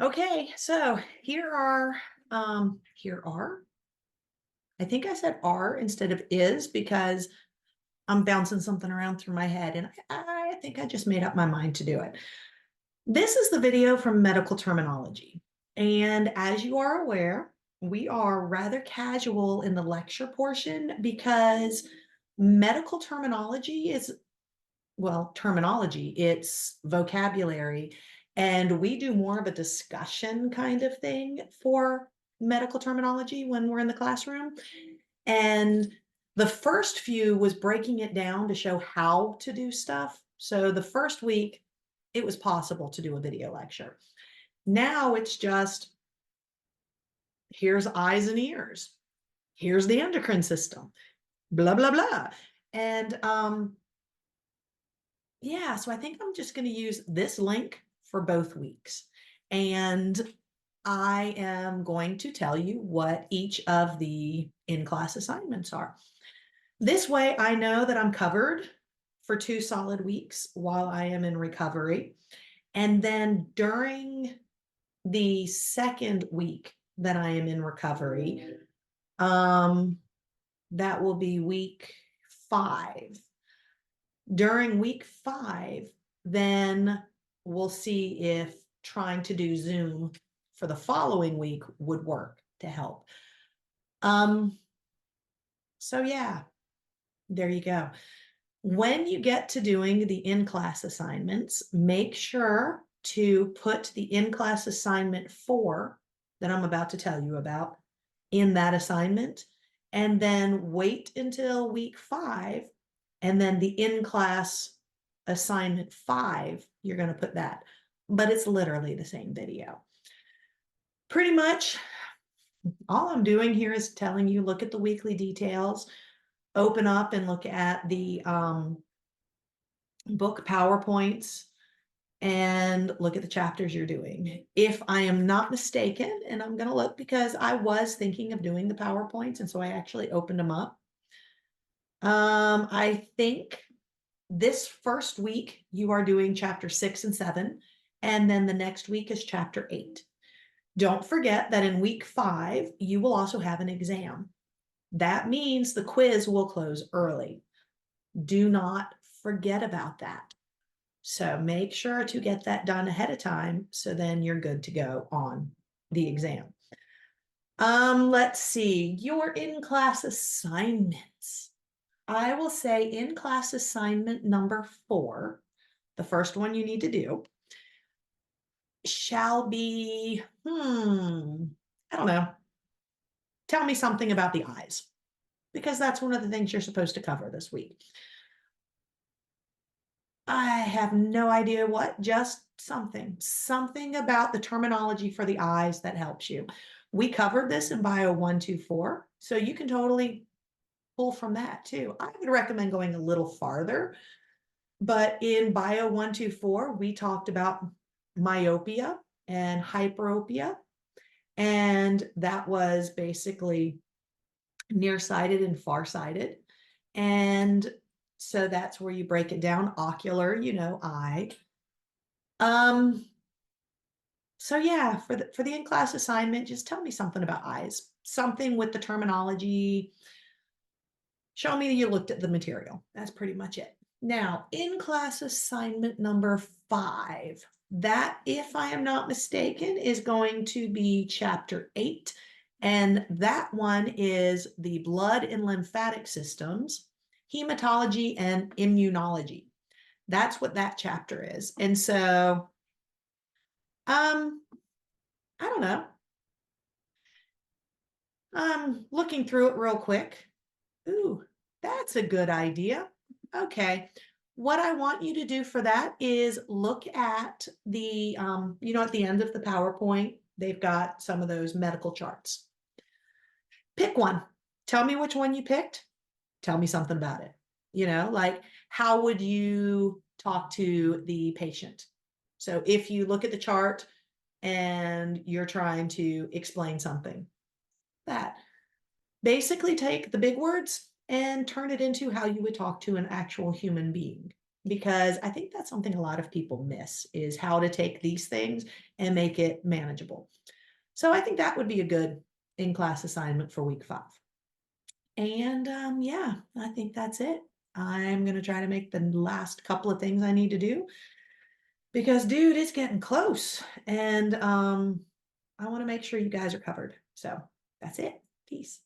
Okay, so here are, I think I said are instead of is because I'm bouncing something around through my head and I think I just made up my mind to do it. This is the video from medical terminology. And as you are aware, we are rather casual in the lecture portion because medical terminology is, well, terminology, it's vocabulary. And we do more of a discussion kind of thing for medical terminology when we're in the classroom. And the first few was breaking it down to show how to do stuff. So the first week, it was possible to do a video lecture. Now it's just here's eyes and ears, here's the endocrine system, blah, blah, blah. And yeah, so I think I'm just going to use this link for both weeks. And I am going to tell you what each of the in-class assignments are. This way, I know that I'm covered for 2 solid weeks while I am in recovery. And then during the second week that I am in recovery, um, that will be week 5. During week 5, then we'll see if trying to do Zoom for the following week would work to help. Um, so yeah, there you go. When you get to doing the in-class assignments, make sure to put the in-class assignment 4 that I'm about to tell you about in that assignment, and then wait until week 5, and then the in-class assignment 5, you're going to put that. But it's literally the same video. Pretty much all I'm doing here is telling you, look at the weekly details, open up and look at the book PowerPoints and look at the chapters you're doing. If I am not mistaken, and I'm going to look because I was thinking of doing the PowerPoints, and so I actually opened them up. I think this first week you are doing chapter 6 and 7, and then the next week is chapter 8. Don't forget that in week 5, you will also have an exam. That means the quiz will close early. Do not forget about that. So make sure to get that done ahead of time so then you're good to go on the exam. Let's see, your in-class assignments. I will say in-class assignment number 4, the first one you need to do, shall be, I don't know. Tell me something about the eyes, because that's one of the things you're supposed to cover this week. I have no idea what, just something about the terminology for the eyes that helps you. We covered this in Bio 124, so you can totally pull from that too. I would recommend going a little farther, but in Bio 124, we talked about myopia and hyperopia, and that was basically nearsighted and farsighted. And so that's where you break it down, ocular, eye. Um, so yeah, for the in-class assignment, just tell me something about eyes, something with the terminology. Show me that you looked at the material. That's pretty much it. Now, in-class assignment number 5, that, if I am not mistaken, is going to be chapter 8. And that one is the blood and lymphatic systems, hematology and immunology. That's what that chapter is. And so, I don't know. I'm looking through it real quick. Ooh, that's a good idea. Okay. What I want you to do for that is look at the, at the end of the PowerPoint, they've got some of those medical charts. Pick one. Tell me which one you picked. Tell me something about it. Like how would you talk to the patient? So if you look at the chart and you're trying to explain something, that basically take the big words and turn it into how you would talk to an actual human being. because I think that's something a lot of people miss is how to take these things and make it manageable. So I think that would be a good in-class assignment for week 5. And yeah, I think that's it. I'm going to try to make the last couple of things I need to do because, dude, it's getting close. And I want to make sure you guys are covered. So that's it. Peace.